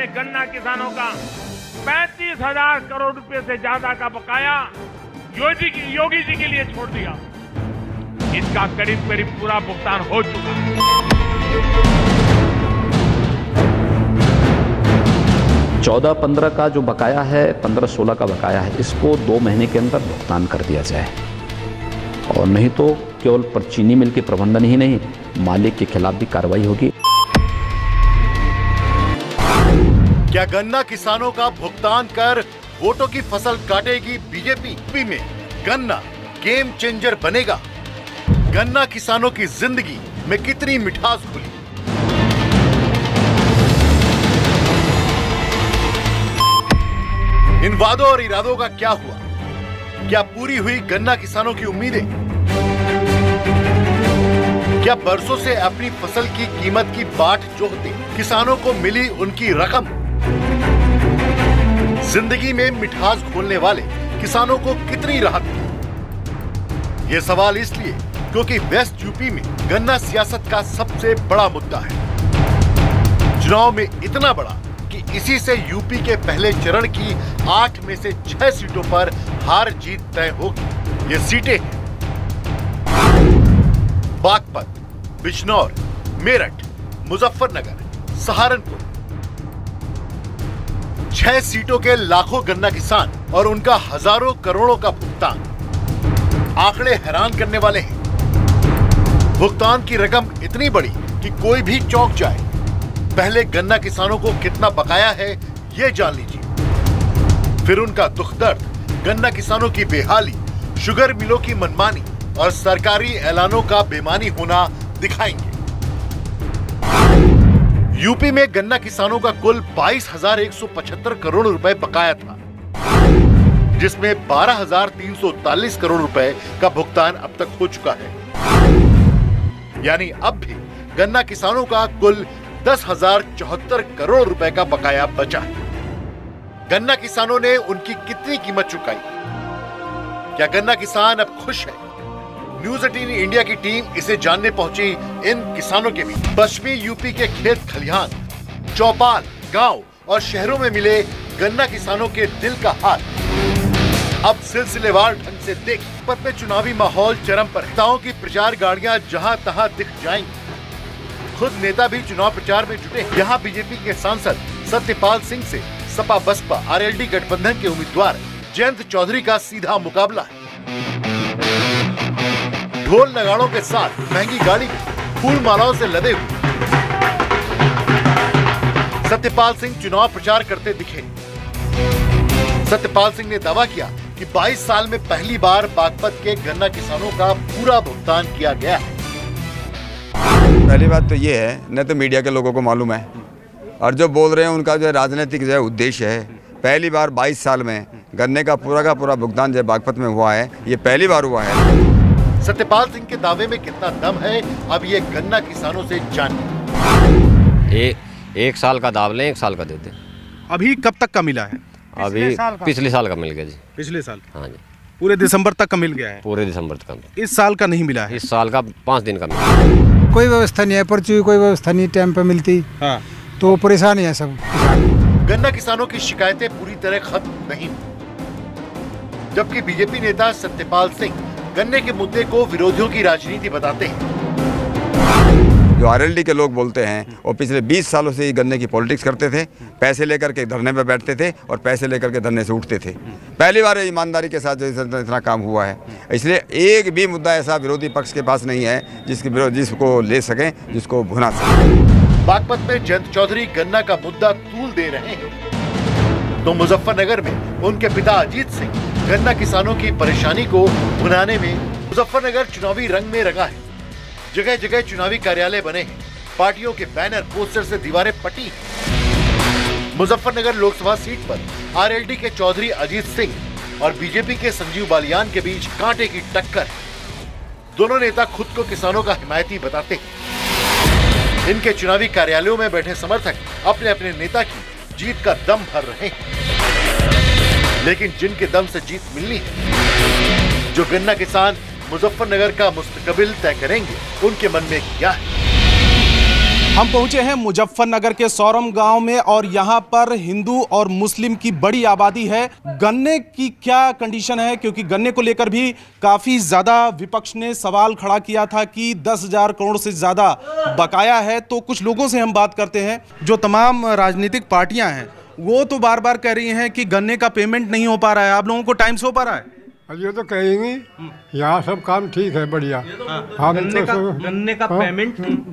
ने गन्ना किसानों का 35,000 करोड़ रुपए से ज्यादा का बकाया योगी जी के लिए छोड़ दिया। इसका करीब करीब पूरा भुगतान हो चुका है। 14-15 का जो बकाया है, 15-16 का बकाया है, इसको 2 महीने के अंदर भुगतान कर दिया जाए, और नहीं तो केवल पर चीनी मिल के प्रबंधन ही नहीं, मालिक के खिलाफ भी कार्रवाई होगी। क्या गन्ना किसानों का भुगतान कर वोटों की फसल काटेगी बीजेपी? में गन्ना गेम चेंजर बनेगा? गन्ना किसानों की जिंदगी में कितनी मिठास खुली? इन वादों और इरादों का क्या हुआ? क्या पूरी हुई गन्ना किसानों की उम्मीदें? क्या बरसों से अपनी फसल की कीमत की बाट जोहते किसानों को मिली उनकी रकम? जिंदगी में मिठास घोलने वाले किसानों को कितनी राहत मिली? ये सवाल इसलिए क्योंकि वेस्ट यूपी में गन्ना सियासत का सबसे बड़ा मुद्दा है। चुनाव में इतना बड़ा कि इसी से यूपी के पहले चरण की 8 में से 6 सीटों पर हार जीत तय होगी। ये सीटें बागपत, बिजनौर, मेरठ, मुजफ्फरनगर, सहारनपुर। 6 सीटों के लाखों गन्ना किसान और उनका हजारों करोड़ों का भुगतान। आंकड़े हैरान करने वाले हैं। भुगतान की रकम इतनी बड़ी कि कोई भी चौंक जाए। पहले गन्ना किसानों को कितना बकाया है ये जान लीजिए, फिर उनका दुख दर्द, गन्ना किसानों की बेहाली, शुगर मिलों की मनमानी और सरकारी ऐलानों का बेमानी होना दिखाएंगे। यूपी में गन्ना किसानों का कुल 22,175 करोड़ रुपए बकाया था, जिसमें 12,339 करोड़ रुपए का भुगतान अब तक हो चुका है। यानी अब भी गन्ना किसानों का कुल 10,074 करोड़ रुपए का बकाया बचा है। गन्ना किसानों ने उनकी कितनी कीमत चुकाई? क्या गन्ना किसान अब खुश है? न्यूज 18 इंडिया की टीम इसे जानने पहुंची इन किसानों के बीच। पश्चिमी यूपी के खेत खलिहान, चौपाल, गांव और शहरों में मिले गन्ना किसानों के दिल का हाल अब सिलसिलेवार ढंग से देख। पथ में चुनावी माहौल चरम पर है। नेताओं की प्रचार गाड़ियां जहां तहां दिख जाएंगी। खुद नेता भी चुनाव प्रचार में जुटे हैं। यहाँ बीजेपी के सांसद सत्यपाल सिंह से सपा बसपा आरएलडी गठबंधन के उम्मीदवार जयंत चौधरी का सीधा मुकाबला है। ढोल नगाड़ों के साथ महंगी गाड़ी में फूल मालाओं से लदे हुए सत्यपाल सिंह चुनाव प्रचार करते दिखे। सत्यपाल सिंह ने दावा किया कि 22 साल में पहली बार बागपत के गन्ना किसानों का पूरा भुगतान किया गया है। पहली बात तो ये है, न तो मीडिया के लोगों को मालूम है, और जो बोल रहे हैं उनका जो राजनीतिक जो है उद्देश्य है। पहली बार 22 साल में गन्ने का पूरा भुगतान जो बागपत में हुआ है, ये पहली बार हुआ है। सत्यपाल सिंह के दावे में कितना दम है, अब ये गन्ना किसानों से जानिए। एक साल का दाव लें, 1 साल का दे दें। अभी कब तक का मिला है? अभी पिछले साल का मिल गया जी। पिछले साल? हाँ जी, पूरे दिसंबर तक का मिल गया है। पूरे दिसंबर तक का। इस साल का नहीं मिला है? इस साल का 5 दिन का मिला। कोई व्यवस्था नहीं है, पर्ची कोई व्यवस्था नहीं टाइम पे मिलती। हाँ। तो परेशानी है सब। गन्ना किसानों की शिकायतें पूरी तरह खत्म नहीं, जबकि बीजेपी नेता सत्यपाल सिंह गन्ने के मुद्दे को विरोधियों की राजनीति बताते हैं। जो आरएलडी के लोग बोलते हैं वो पिछले 20 सालों से गन्ने की पॉलिटिक्स करते थे। पैसे लेकर के धरने पे बैठते थे और पैसे लेकर के धरने से उठते थे। पहली बार ईमानदारी के साथ इतना काम हुआ है। इसलिए एक भी मुद्दा ऐसा विरोधी पक्ष के पास नहीं है जिसको ले सकें, जिसको भुना सकें। बागपत में जयंत चौधरी गन्ना का मुद्दा तूल दे रहे हैं, तो मुजफ्फरनगर में उनके पिता अजीत सिंह गन्ना किसानों की परेशानी को भुनाने में। मुजफ्फरनगर चुनावी रंग में रंगा है। जगह जगह चुनावी कार्यालय बने हैं, पार्टियों के बैनर पोस्टर से दीवारें पटी हैं। मुजफ्फरनगर लोकसभा सीट पर आरएलडी के चौधरी अजीत सिंह और बीजेपी के संजीव बालियान के बीच कांटे की टक्कर। दोनों नेता खुद को किसानों का हिमायती बताते हैं। इनके चुनावी कार्यालयों में बैठे समर्थक अपने अपने नेता की जीत का दम भर रहे हैं, लेकिन जिनके दम से जीत मिलनी है, जो गन्ना किसान मुजफ्फरनगर का मुस्तकबिल तय करेंगे, उनके मन में क्या है? हम पहुंचे हैं मुजफ्फरनगर के सौरम गांव में और यहां पर हिंदू और मुस्लिम की बड़ी आबादी है। गन्ने की क्या कंडीशन है, क्योंकि गन्ने को लेकर भी काफी ज्यादा विपक्ष ने सवाल खड़ा किया था कि 10,000 करोड़ से ज्यादा बकाया है। तो कुछ लोगों से हम बात करते हैं। जो तमाम राजनीतिक पार्टियां हैं वो तो बार बार कह रही हैं कि गन्ने का पेमेंट नहीं हो पा रहा है। आप लोगों को टाइम से हो पा रहा है? ये तो कहेंगे यहाँ सब काम ठीक है, बढ़िया।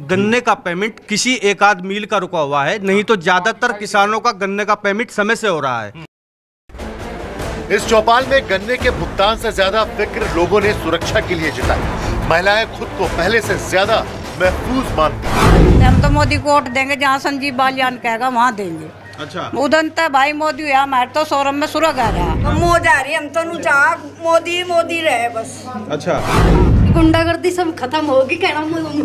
गन्ने का पेमेंट किसी एक आध मिल का रुका हुआ है, नहीं तो ज्यादातर किसानों का गन्ने का पेमेंट समय से हो रहा है। इस चौपाल में गन्ने के भुगतान से ज्यादा फिक्र लोगों ने सुरक्षा के लिए जताई। महिलाएं खुद को पहले से ज्यादा महफूज मानती हैं। हम तो मोदी को वोट देंगे, जहाँ संजीव बालियान कहेगा वहाँ देंगे। अच्छा, उधर तो भाई मोदी है, हमारे तो सौरभ में सुरग आ रहा मोदी, हम तो मोदी रहे बस। अच्छा, गुंडागर्दी सब खत्म होगी, कहना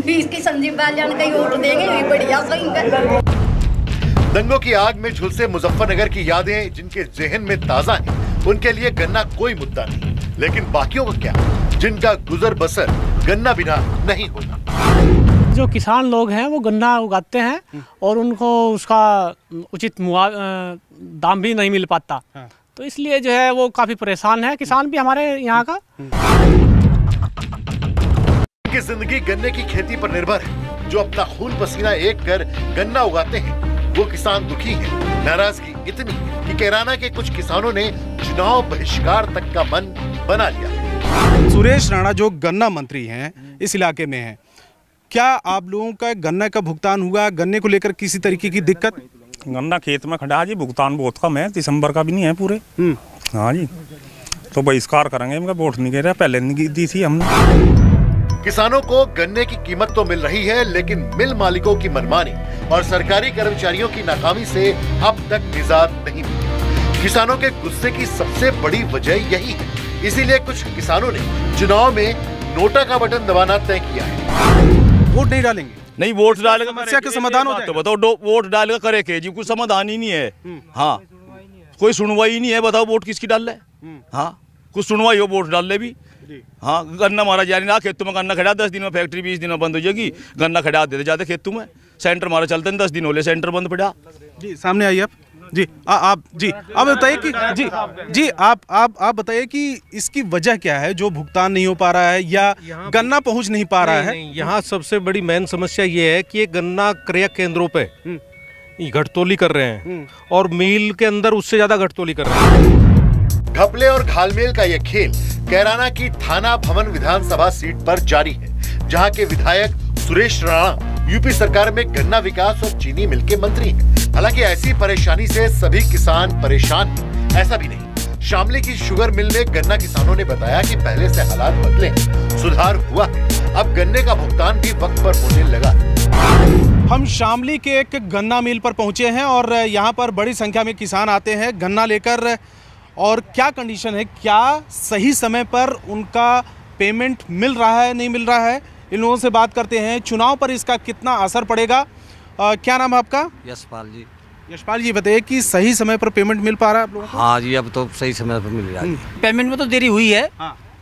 इसकी संजीव बालियान का वोट देंगे, बढ़िया सही। दंगों की आग में झुलसे मुजफ्फरनगर की यादें जिनके ज़हन में ताजा हैं, उनके लिए गन्ना कोई मुद्दा नहीं। लेकिन बाकियों का क्या, जिनका गुजर बसर गन्ना बिना नहीं होता। जो किसान लोग हैं वो गन्ना उगाते हैं और उनको उसका उचित दाम भी नहीं मिल पाता। तो इसलिए जो है वो काफी परेशान है किसान भी हमारे यहाँ का। उनकी जिंदगी गन्ने की खेती पर निर्भर है। जो अपना खून पसीना एक कर गन्ना उगाते हैं वो किसान दुखी हैं। नाराजगी इतनी कि कैराना के कुछ किसानों ने चुनाव बहिष्कार तक का मन बना लिया। सुरेश राणा जो गन्ना मंत्री हैं इस इलाके में हैं, क्या आप लोगों का गन्ना का भुगतान हुआ? गन्ने को लेकर किसी तरीके की दिक्कत? गन्ना खेत में खड़ा जी, भुगतान बहुत कम है, दिसंबर का भी नहीं है पूरे। हाँ जी, तो बहिष्कार करेंगे, इनका वोट नहीं गिरा, पहले नहीं दी थी हमने। किसानों को गन्ने की कीमत तो मिल रही है, लेकिन मिल मालिकों की मनमानी और सरकारी कर्मचारियों की नाकामी से अब तक निजात नहीं मिली। किसानों के गुस्से की सबसे बड़ी वजह यही है। इसीलिए कुछ किसानों ने चुनाव में नोटा का बटन दबाना तय किया है। वोट नहीं डालेंगे? नहीं, वोट डालेगा समस्या के समाधान हो जाएगा। तो बताओ, वोट डालेगा करे के जी, कुछ समाधान ही नहीं है। हाँ, कोई सुनवाई ही नहीं है। बताओ वोट किसकी डाल रहे? हाँ, कुछ सुनवाई हो, वोट डाल ले भी। हाँ, गन्ना मारा जा रहा, खेतों में गन्ना खड़ा 10 दिन में, फैक्ट्री 20 दिन में बंद हो जाएगी। गन्ना खड़ा देते जाते खेतों में, सेंटर मारा चलते हैं, 10 दिन हो ले सेंटर बंद पड़ा। जी सामने आइए आप। जी आप बताइए कि आप बताइए कि इसकी वजह क्या है जो भुगतान नहीं हो पा रहा है या गन्ना पहुंच नहीं पा रहा है? यहाँ सबसे बड़ी मेन समस्या ये है कि ये गन्ना क्रय केंद्रों पे घटतोली कर रहे हैं और मिल के अंदर उससे ज्यादा घटतोली कर रहे हैं। घपले और घालमेल का यह खेल कैराना की थाना भवन विधानसभा सीट पर जारी है, जहां के विधायक सुरेश राणा यूपी सरकार में गन्ना विकास और चीनी मिल के मंत्री हैं। हालांकि ऐसी परेशानी से सभी किसान परेशान हैं, ऐसा भी नहीं। शामली की शुगर मिल में गन्ना किसानों ने बताया कि पहले से हालात बदले, सुधार हुआ है। अब गन्ने का भुगतान भी वक्त पर होने लगा। हम शामली के एक गन्ना मिल पर पहुंचे हैं और यहाँ पर बड़ी संख्या में किसान आते हैं गन्ना लेकर। और क्या कंडीशन है, क्या सही समय पर उनका पेमेंट मिल रहा है, नहीं मिल रहा है, इन लोगों से बात करते हैं। चुनाव पर इसका कितना असर पड़ेगा? क्या नाम है आपका? यशपाल जी। यशपाल जी बताइए कि सही समय पर पेमेंट मिल पा रहा है आप लोगों को? हाँ जी, अब तो सही समय पर मिल रहा है। पेमेंट में तो देरी हुई है।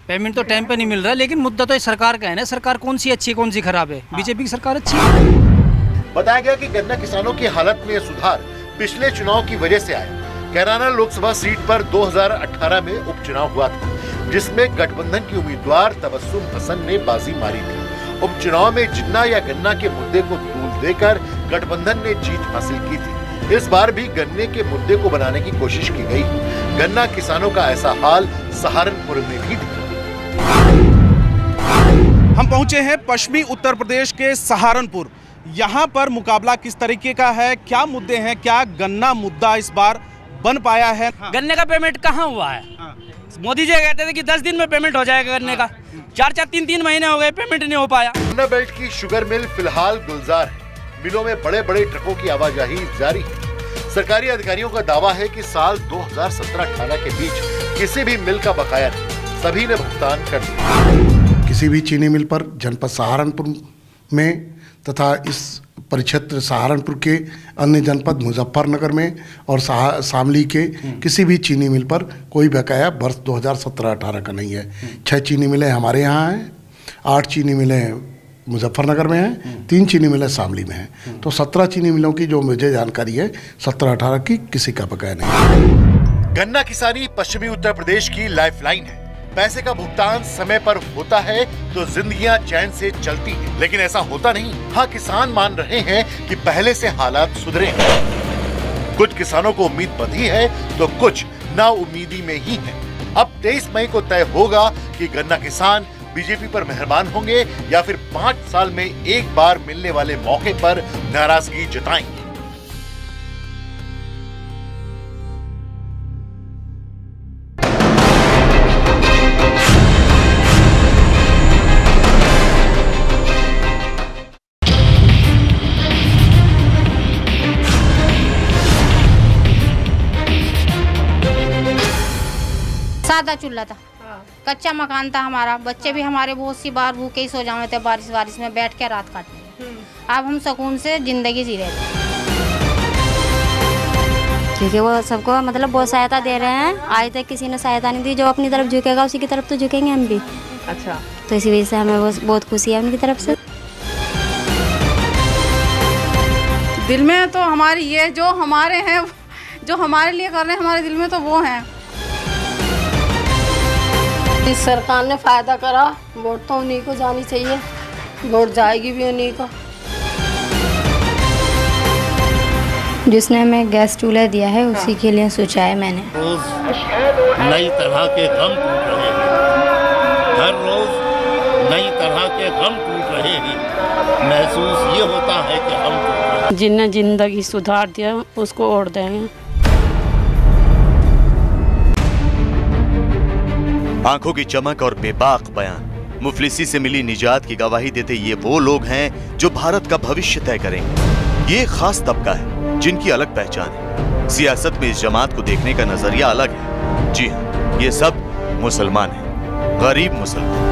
पेमेंट तो टाइम पे नहीं मिल रहा है, लेकिन मुद्दा तो सरकार का है ना। सरकार कौन सी अच्छी है, कौन सी खराब है? बीजेपी की सरकार अच्छी है। बताया गया कि गन्ना किसानों की हालत में सुधार पिछले चुनाव की वजह से आया। कैराना लोकसभा सीट पर 2018 में उपचुनाव हुआ था, जिसमें गठबंधन की उम्मीदवार तबस्सुम हसन ने बाजी मारी थी। उपचुनाव में जिन्ना या गन्ना के मुद्दे को तूल देकर गठबंधन ने जीत हासिल की थी। इस बार भी गन्ने के मुद्दे को बनाने की कोशिश की गई। गन्ना किसानों का ऐसा हाल सहारनपुर में भी दिखा। हम पहुंचे हैं पश्चिमी उत्तर प्रदेश के सहारनपुर। यहाँ पर मुकाबला किस तरीके का है, क्या मुद्दे हैं, क्या गन्ना मुद्दा इस बार बन पाया है? गन्ने का पेमेंट कहाँ हुआ है? मोदी जी कहते थे कि 10 दिन में पेमेंट हो जाएगा गन्ने का। 4-3 महीने हो गए, पेमेंट नहीं हो पाया। गन्ना बेल्ट की शुगर मिल फिलहाल गुलजार है। मिलों में बड़े बड़े ट्रकों की आवाजाही जारी है। सरकारी अधिकारियों का दावा है कि साल 2017-18 के बीच किसी भी मिल का बकाया नहीं, सभी ने भुगतान कर दिया। किसी भी चीनी मिल पर जनपद सहारनपुर में तथा इस परिक्षेत्र सहारनपुर के अन्य जनपद मुजफ्फरनगर में और शामली के किसी भी चीनी मिल पर कोई बकाया वर्ष 2017-18 का नहीं है। 6 चीनी मिलें हमारे यहाँ हैं, 8 चीनी मिलें मुजफ्फरनगर में है, 3 चीनी मिलें शामली में हैं। तो 17 चीनी मिलों की जो मुझे जानकारी है, 17-18 की किसी का बकाया नहीं। गन्ना किसानी पश्चिमी उत्तर प्रदेश की लाइफलाइन है। पैसे का भुगतान समय पर होता है तो जिंदगियां चैन से चलती हैं, लेकिन ऐसा होता नहीं। हाँ, किसान मान रहे हैं कि पहले से हालात सुधरे हैं। कुछ किसानों को उम्मीद बंधी है तो कुछ नाउम्मीदी में ही है। अब 23 मई को तय होगा कि गन्ना किसान बीजेपी पर मेहरबान होंगे या फिर 5 साल में एक बार मिलने वाले मौके पर नाराजगी जताएंगे। सादा चूल्हा था, कच्चा मकान था हमारा। बच्चे भी हमारे बहुत सी बार भूखे ही सो जाते थे बारिश में बैठ के रात काटते। अब हम सुकून से जिंदगी जी रहे थे, क्योंकि वो सबको मतलब बहुत सहायता दे रहे हैं। आज तक किसी ने सहायता नहीं दी। जो अपनी तरफ झुकेगा उसी की तरफ तो झुकेंगे हम भी। अच्छा, तो इसी वजह से हमें बहुत खुशी है उनकी तरफ से। दिल में तो हमारी ये जो हमारे हैं, जो हमारे लिए कर रहे हैं, हमारे दिल में तो वो हैं। इस सरकार ने फायदा करा, वोट तो उन्हीं को जानी चाहिए, वोट जाएगी भी उन्हीं को। जिसने हमें गैस चूल्हा दिया है उसी के लिए सोचा है मैंने। रोज नई तरह के गम टूट रहे हैं, हर रोज नई तरह के गम टूट रहे हैं। महसूस ये होता है कि हम टूट रहे हैं। जिन्हें जिंदगी सुधार दिया उसको ओढ़ देंगे। आंखों की चमक और बेबाक बयान, मुफलिसी से मिली निजात की गवाही देते ये वो लोग हैं जो भारत का भविष्य तय करेंगे। ये खास तबका है जिनकी अलग पहचान है। सियासत में इस जमात को देखने का नजरिया अलग है। जी हाँ, ये सब मुसलमान हैं, गरीब मुसलमान,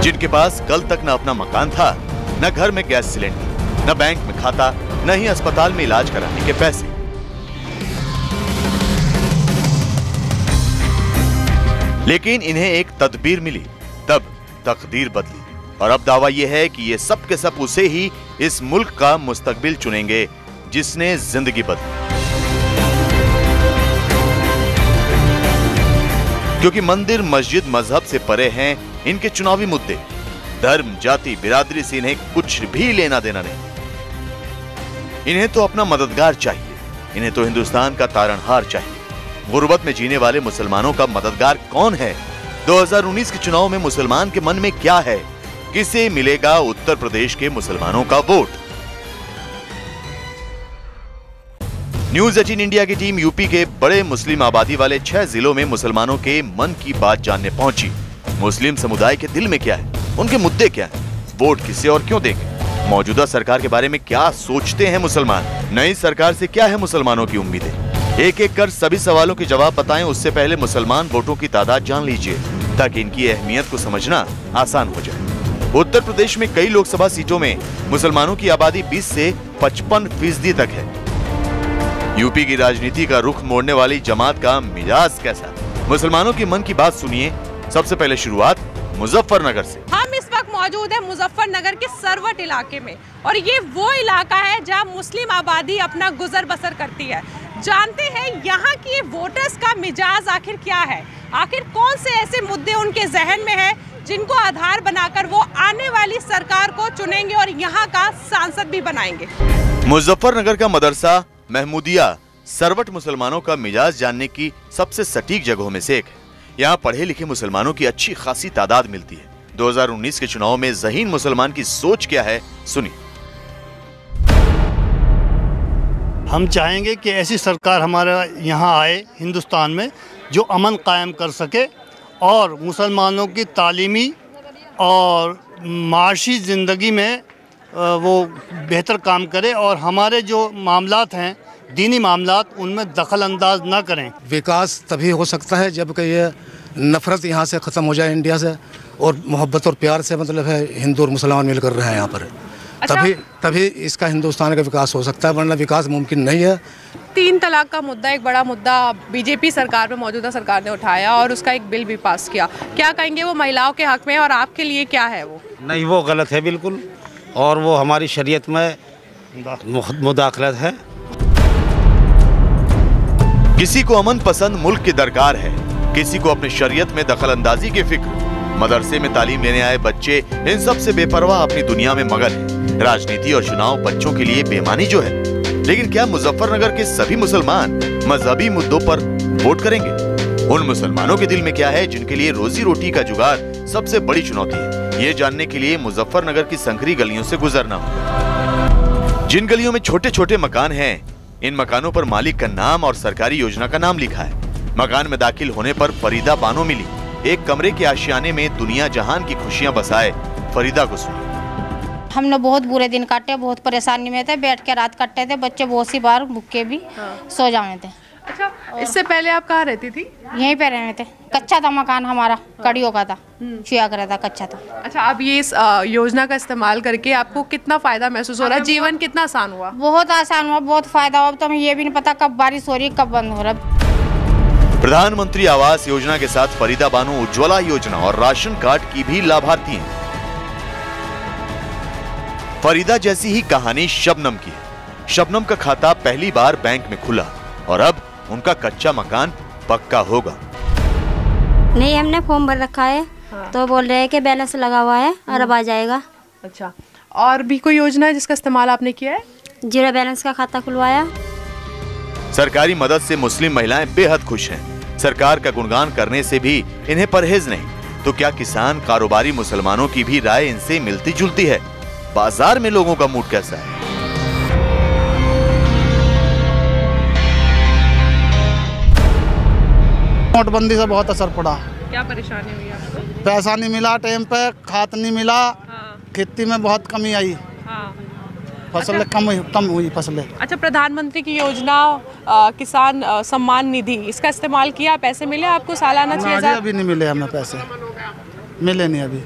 जिनके पास कल तक न अपना मकान था, न घर में गैस सिलेंडर, न बैंक में खाता, न ही अस्पताल में इलाज कराने के पैसे। लेकिन इन्हें एक तदबीर मिली, तब तकदीर बदली, और अब दावा यह है कि ये सब के सब उसे ही इस मुल्क का मुस्तकबिल चुनेंगे जिसने जिंदगी बदली। क्योंकि मंदिर मस्जिद मजहब से परे हैं इनके चुनावी मुद्दे। धर्म, जाति, बिरादरी से इन्हें कुछ भी लेना देना नहीं। इन्हें तो अपना मददगार चाहिए, इन्हें तो हिंदुस्तान का तारणहार चाहिए। गुर्बत में जीने वाले मुसलमानों का मददगार कौन है? 2019 के चुनाव में मुसलमान के मन में क्या है? किसे मिलेगा उत्तर प्रदेश के मुसलमानों का वोट? न्यूज 18 इंडिया की टीम यूपी के बड़े मुस्लिम आबादी वाले 6 जिलों में मुसलमानों के मन की बात जानने पहुंची। मुस्लिम समुदाय के दिल में क्या है, उनके मुद्दे क्या हैं, वोट किसे और क्यों देंगे, मौजूदा सरकार के बारे में क्या सोचते हैं मुसलमान, नई सरकार से क्या है मुसलमानों की उम्मीदें। एक एक कर सभी सवालों के जवाब बताएं, उससे पहले मुसलमान वोटों की तादाद जान लीजिए ताकि इनकी अहमियत को समझना आसान हो जाए। उत्तर प्रदेश में कई लोकसभा सीटों में मुसलमानों की आबादी 20 से 55% तक है। यूपी की राजनीति का रुख मोड़ने वाली जमात का मिजाज कैसा? मुसलमानों के मन की बात सुनिए। सबसे पहले शुरुआत मुजफ्फरनगर से। हम इस वक्त मौजूद है मुजफ्फरनगर के सरवट इलाके में, और ये वो इलाका है जहां मुस्लिम आबादी अपना गुजर बसर करती है। जानते हैं यहाँ की वोटर्स का मिजाज आखिर क्या है, आखिर कौन से ऐसे मुद्दे उनके जहन में है जिनको आधार बनाकर वो आने वाली सरकार को चुनेंगे और यहाँ का सांसद भी बनाएंगे। मुजफ्फरनगर का मदरसा महमूदिया सरवट मुसलमानों का मिजाज जानने की सबसे सटीक जगहों में से एक है। यहाँ पढ़े लिखे मुसलमानों की अच्छी खासी तादाद मिलती है। 2019 के चुनाव में ज़हीन मुसलमान की सोच क्या है, सुनिए। हम चाहेंगे कि ऐसी सरकार हमारे यहाँ आए हिंदुस्तान में जो अमन कायम कर सके और मुसलमानों की तालीमी और माशी ज़िंदगी में वो बेहतर काम करे और हमारे जो मामलात हैं दीनी मामलात उनमें दखल अंदाज ना करें। विकास तभी हो सकता है जबकि ये नफ़रत यहाँ से ख़त्म हो जाए इंडिया से, और मोहब्बत और प्यार से मतलब है हिंदू और मुसलमान मिलकर रहे हैं यहाँ पर। अच्छा। तभी इसका हिंदुस्तान का विकास हो सकता है, वरना विकास मुमकिन नहीं है। 3 तलाक का मुद्दा एक बड़ा मुद्दा बीजेपी सरकार में, मौजूदा सरकार ने उठाया और उसका एक बिल भी पास किया। क्या कहेंगे, वो महिलाओं के हक में और आपके लिए क्या है वो? नहीं, वो गलत है बिल्कुल, और वो हमारी शरीयत में मुदाखलत है। किसी को अमन पसंद मुल्क की दरकार है, किसी को अपने शरीयत में दखल अंदाजी की फिक्र। मदरसे में तालीम लेने आए बच्चे इन सब से बेपरवाह अपनी दुनिया में मगन है। राजनीति और चुनाव बच्चों के लिए बेमानी जो है। लेकिन क्या मुजफ्फरनगर के सभी मुसलमान मजहबी मुद्दों पर वोट करेंगे? उन मुसलमानों के दिल में क्या है जिनके लिए रोजी रोटी का जुगाड़ सबसे बड़ी चुनौती है? ये जानने के लिए मुजफ्फरनगर की संकरी गलियों से गुजरना होगा। जिन गलियों में छोटे छोटे मकान हैं, इन मकानों पर मालिक का नाम और सरकारी योजना का नाम लिखा है। मकान में दाखिल होने पर फरीदा बानो मिली। एक कमरे के आशियाने में दुनिया जहान की खुशियां बसाए फरीदा को सुनी। हमने बहुत बुरे दिन काटे, बहुत परेशानी में थे, बैठ के रात काटते थे, बच्चे बहुत सी बार भूखे भी सो जाते थे। अच्छा, इससे पहले आप कहाँ रहती थी? यहीं पे रहते थे। कच्चा था मकान हमारा, कड़ियों का था, छिया कर था, कच्चा था। अच्छा, अब ये इस योजना का इस्तेमाल करके आपको कितना फायदा महसूस हो रहा है? जीवन कितना आसान हुआ? बहुत आसान हुआ, बहुत फायदा हुआ। अब तो हमें ये भी नहीं पता कब बारिश हो रही है, कब बंद हो रहा है। प्रधानमंत्री आवास योजना के साथ फरीदा बानो उज्ज्वला योजना और राशन कार्ड की भी लाभार्थी हैं। फरीदा जैसी ही कहानी शबनम की है। शबनम का खाता पहली बार बैंक में खुला और अब उनका कच्चा मकान पक्का होगा। नहीं, हमने फॉर्म भर रखा है। तो बोल रहे हैं कि बैलेंस लगा हुआ है और अब आ जाएगा। अच्छा, और भी कोई योजना है जिसका इस्तेमाल आपने किया है? जीरो बैलेंस का खाता खुलवाया। सरकारी मदद से मुस्लिम महिलाएं बेहद खुश हैं। सरकार का गुणगान करने से भी इन्हें परहेज नहीं। तो क्या किसान, कारोबारी मुसलमानों की भी राय इनसे मिलती जुलती है? बाजार में लोगों का मूड कैसा है? नोटबंदी से बहुत असर पड़ा। क्या परेशानी हुई आपको? पैसा नहीं मिला टाइम पे, खाद नहीं मिला, खेती में बहुत कमी आई, फसलें कम हुई फसलें। अच्छा, प्रधानमंत्री की योजना किसान सम्मान निधि, इसका इस्तेमाल किया? पैसे मिले आपको सालाना? 6,000? अभी नहीं मिले हमें पैसे, मिले नहीं, अभी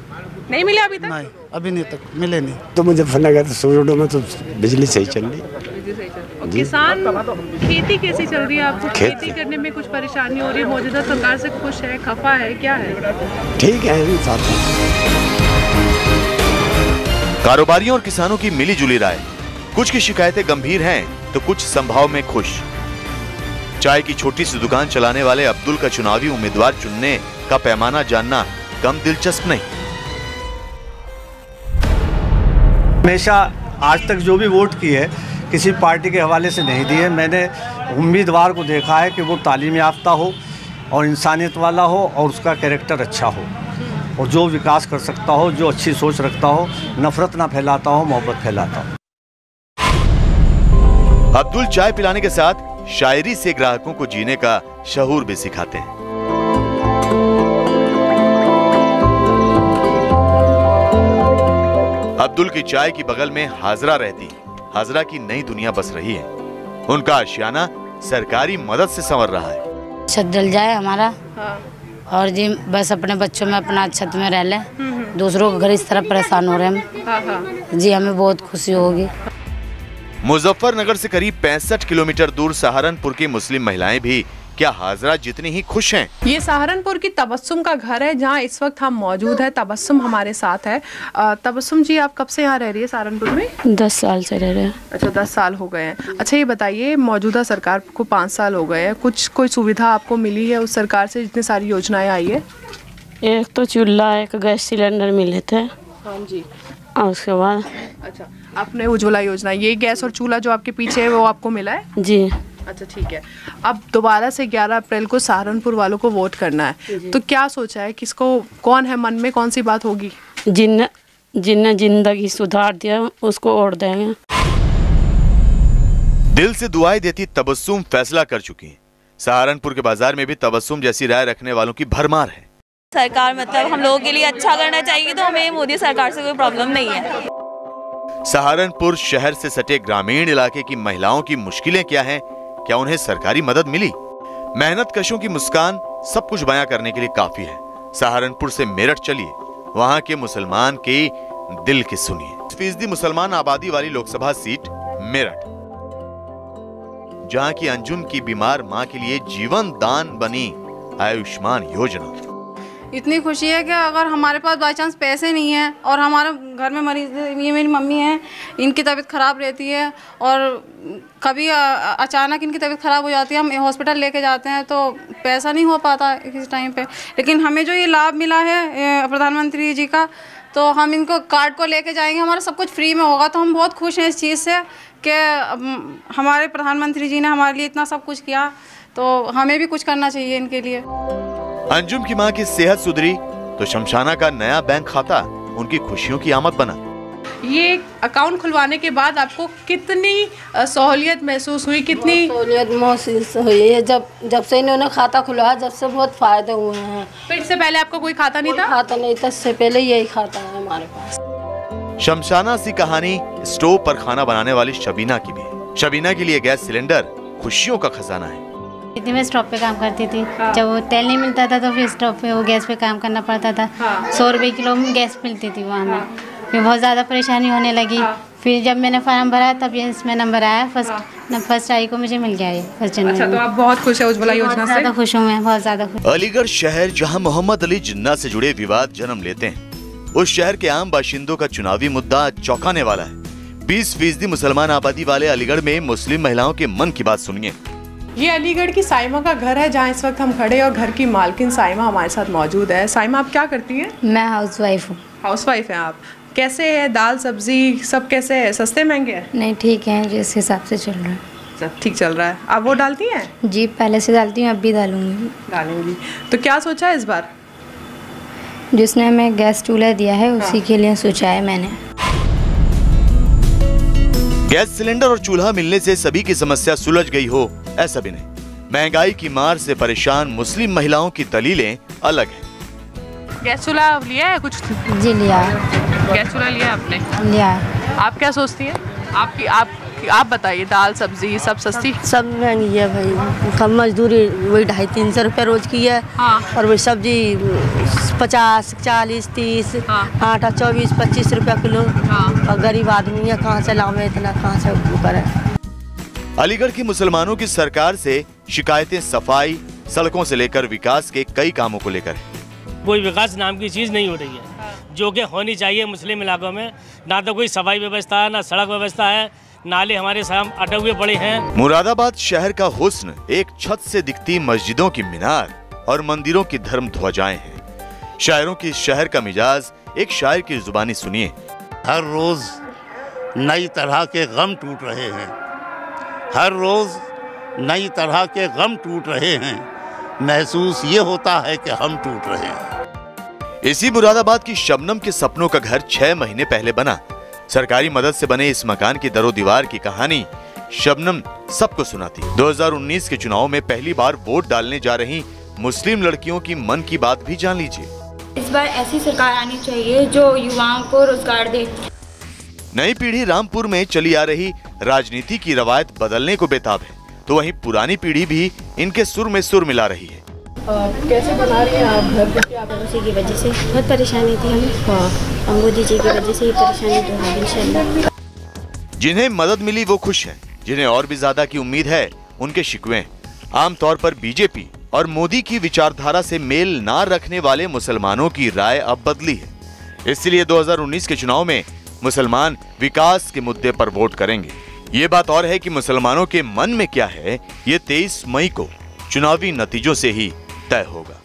नहीं मिले अभी तक? नहीं, अभी नहीं तक मिले नहीं। तो मुजफ्फरनगर रोडों में तो बिजली सही चल रही। और किसान, खेती कैसी चल रही है आपको? खेती करने में कुछ परेशानी हो रही है? मौजूदा सरकार से खुश है, खफा है, क्या है? ठीक है, साथ कारोबारियों और किसानों की मिली जुली राय। कुछ की शिकायतें गंभीर हैं तो कुछ संभाव में खुश। चाय की छोटी सी दुकान चलाने वाले अब्दुल का चुनावी उम्मीदवार चुनने का पैमाना जानना कम दिलचस्प नहीं। हमेशा आज तक जो भी वोट की है किसी पार्टी के हवाले से नहीं दी है। मैंने उम्मीदवार को देखा है कि वो तालीम याफ्ता हो और इंसानियत वाला हो और उसका कैरेक्टर अच्छा हो और जो विकास कर सकता हो, जो अच्छी सोच रखता हो, नफरत ना फैलाता हो, मोहब्बत फैलाता हो। अब्दुल चाय पिलाने के साथ शायरी से ग्राहकों को जीने का शऊर भी सिखाते हैं। अब्दुल की चाय की बगल में हाजरा रहती। हाजरा की नई दुनिया बस रही है। उनका आशियाना सरकारी मदद से संवर रहा है। छत डल जाए हमारा और जी बस अपने बच्चों में अपना छत में रह ले, दूसरों के घर इस तरह परेशान हो रहे हैं जी, हमें बहुत खुशी होगी। मुजफ्फरनगर से करीब 65 किलोमीटर दूर सहारनपुर की मुस्लिम महिलाएं भी क्या हाजरा जितनी ही खुश हैं। ये सहारनपुर की तबस्सुम का घर है जहां इस वक्त हम मौजूद है। तबस्सुम हमारे साथ है। तबस्सुम जी, आप कब से यहाँ रह रही है सहारनपुर में? 10 साल से रह रहे हैं। अच्छा, 10 साल हो गए हैं। अच्छा, ये बताइए, मौजूदा सरकार को 5 साल हो गए हैं, कुछ कोई सुविधा आपको मिली है उस सरकार से? जितनी सारी योजनाएं आई है, एक तो चूल्हा, एक गैस सिलेंडर मिले थे। हाँ जी। और उसके बाद अच्छा, आपने उज्ज्वला योजना, ये गैस और चूल्हा जो आपके पीछे है वो आपको मिला है? जी। अच्छा, ठीक है। अब दोबारा से 11 अप्रैल को सहारनपुर वालों को वोट करना है, तो क्या सोचा है, किसको, कौन है मन में, कौन सी बात होगी? जिनने जिंदगी सुधार दिया उसको वोट देंगे। दिल से दुआएं देती तबस्सुम फैसला कर चुकी है। सहारनपुर के बाजार में भी तबस्सुम जैसी राय रखने वालों की भरमार है। सरकार मतलब हम लोगों के लिए अच्छा करना चाहिए, तो हमें मोदी सरकार से कोई प्रॉब्लम नहीं है। सहारनपुर शहर से सटे ग्रामीण इलाके की महिलाओं की मुश्किलें क्या हैं? क्या उन्हें सरकारी मदद मिली? मेहनत कशों की मुस्कान सब कुछ बयां करने के लिए काफी है। सहारनपुर से मेरठ चलिए, वहां के मुसलमान के दिल की सुनिए। फीसदी मुसलमान आबादी वाली लोकसभा सीट मेरठ, जहां की अंजुम की बीमार मां के लिए जीवन दान बनी आयुष्मान योजना। इतनी खुशी है कि अगर हमारे पास बाई चांस पैसे नहीं है और हमारे घर में मरीज, ये मेरी मम्मी है, इनकी तबीयत ख़राब रहती है और कभी अचानक इनकी तबीयत ख़राब हो जाती है, हम हॉस्पिटल लेके जाते हैं तो पैसा नहीं हो पाता इस टाइम पे। लेकिन हमें जो ये लाभ मिला है प्रधानमंत्री जी का, तो हम इनको कार्ड को लेके जाएंगे, हमारा सब कुछ फ्री में होगा, तो हम बहुत खुश हैं इस चीज़ से कि हमारे प्रधानमंत्री जी ने हमारे लिए इतना सब कुछ किया, तो हमें भी कुछ करना चाहिए इनके लिए। अंजुम की मां की सेहत सुधरी तो शमशाना का नया बैंक खाता उनकी खुशियों की आमद बना। ये अकाउंट खुलवाने के बाद आपको कितनी सहूलियत महसूस हुई? कितनी सहूलियत महसूस हुई है जब से इन्होंने खाता खुलवाया, जब से बहुत फायदे हुए हैं। तो इससे पहले आपका कोई खाता नहीं था? खाता नहीं था, इससे पहले यही खाता है हमारे पास। शमशाना सी कहानी स्टोव पर खाना बनाने वाली शबीना की भी है। शबीना के लिए गैस सिलेंडर खुशियों का खजाना है। मैं स्टोव पे काम करती थी, जब वो तेल नहीं मिलता था तो फिर स्टोव पे वो गैस पे काम करना पड़ता था। 100 रुपए किलो में गैस मिलती थी वहाँ में, फिर बहुत ज़्यादा परेशानी होने लगी। फिर जब मैंने फॉर्म भरा तब ये इसमें नंबर आया, फर्स्ट आई को मुझे मिल गया ये 1 जनवरी। अच्छा, तो आप बहुत खुश है उज्ज्वला योजना से? ज़्यादा खुश हूँ मैं, बहुत ज़्यादा खुश। अलीगढ़ शहर जहाँ मोहम्मद अली जिन्ना से जुड़े विवाद जन्म लेते हैं, उस शहर के आम बाशिंदों का चुनावी मुद्दा चौंकाने वाला है। 20% मुसलमान आबादी वाले अलीगढ़ में मुस्लिम महिलाओं के मन की बात सुनिए। ये अलीगढ़ की साइमा का घर है जहाँ इस वक्त हम खड़े हैं और घर की मालकिन साइमा हमारे साथ मौजूद है। साइमा, आप क्या करती हैं? मैं हाउसवाइफ हूँ। हाउसवाइफ हैं आप। कैसे है दाल सब्जी सब, कैसे है? सस्ते महंगे हैं? नहीं, ठीक है, जिस हिसाब से चल रहा है सब ठीक चल रहा है। आप वो डालती हैं? जी, पहले से डालती हूँ, अब भी डालूंगी। तो क्या सोचा है इस बार? जिसने हमें गैस चूल्हा दिया है उसी के लिए सोचा है मैंने। गैस सिलेंडर और चूल्हा मिलने से सभी की समस्या सुलझ गई हो ऐसा भी नहीं। महंगाई की मार से परेशान मुस्लिम महिलाओं की दलीलें अलग हैं। गैस चूल्हा लिया है कुछ? जी लिया। गैस चूल्हा लिया आपने? लिया। आप क्या सोचती हैं? आप बताइए, दाल सब्जी सब सस्ती? सब महंगी है भाई, कम मजदूरी वही 250-300 रुपये रोज की है। और वही सब्जी 50, 40, 30, आटा 24-25 रुपया किलो। और गरीब आदमी है, कहाँ से लावे इतना, कहाँ से करे। अलीगढ़ की मुसलमानों की सरकार से शिकायतें सफाई, सड़कों से लेकर विकास के कई कामों को लेकर है। कोई विकास नाम की चीज नहीं हो रही है जो कि होनी चाहिए मुस्लिम इलाकों में। ना तो कोई सफाई व्यवस्था है, ना सड़क व्यवस्था है, नाले हमारे सामने अटके हुए पड़े हैं। मुरादाबाद शहर का हुस्न एक छत से दिखती मस्जिदों की मीनार और मंदिरों की धर्म ध्वजाएं हैं। शायरों की शहर का मिजाज एक शायर की जुबानी सुनिए। हर रोज नई तरह के गम टूट रहे हैं, हर रोज नई तरह के गम टूट रहे हैं, महसूस ये होता है कि हम टूट रहे हैं। इसी मुरादाबाद की शबनम के सपनों का घर 6 महीने पहले बना। सरकारी मदद से बने इस मकान की दरो दीवार की कहानी शबनम सबको सुनाती। 2019 के चुनाव में पहली बार वोट डालने जा रही मुस्लिम लड़कियों की मन की बात भी जान लीजिए। इस बार ऐसी सरकार आनी चाहिए जो युवाओं को रोजगार दे। नई पीढ़ी रामपुर में चली आ रही राजनीति की रवायत बदलने को बेताब है, तो वहीं पुरानी पीढ़ी भी इनके सुर में सुर मिला रही है। कैसे बना रही हैं आप घर? उसी की वजह से बहुत परेशानी थी हमें, मोदी जी की वजह से ही परेशानी तो है इंशाल्लाह। जिन्हें मदद मिली वो खुश हैं, जिन्हें और भी ज्यादा की उम्मीद है उनके शिकवे। आमतौर पर बीजेपी और मोदी की विचारधारा से मेल ना रखने वाले मुसलमानों की राय अब बदली है। इसलिए 2019 के चुनाव में मुसलमान विकास के मुद्दे पर वोट करेंगे। ये बात और है कि मुसलमानों के मन में क्या है, ये 23 मई को चुनावी नतीजों से ही तय होगा।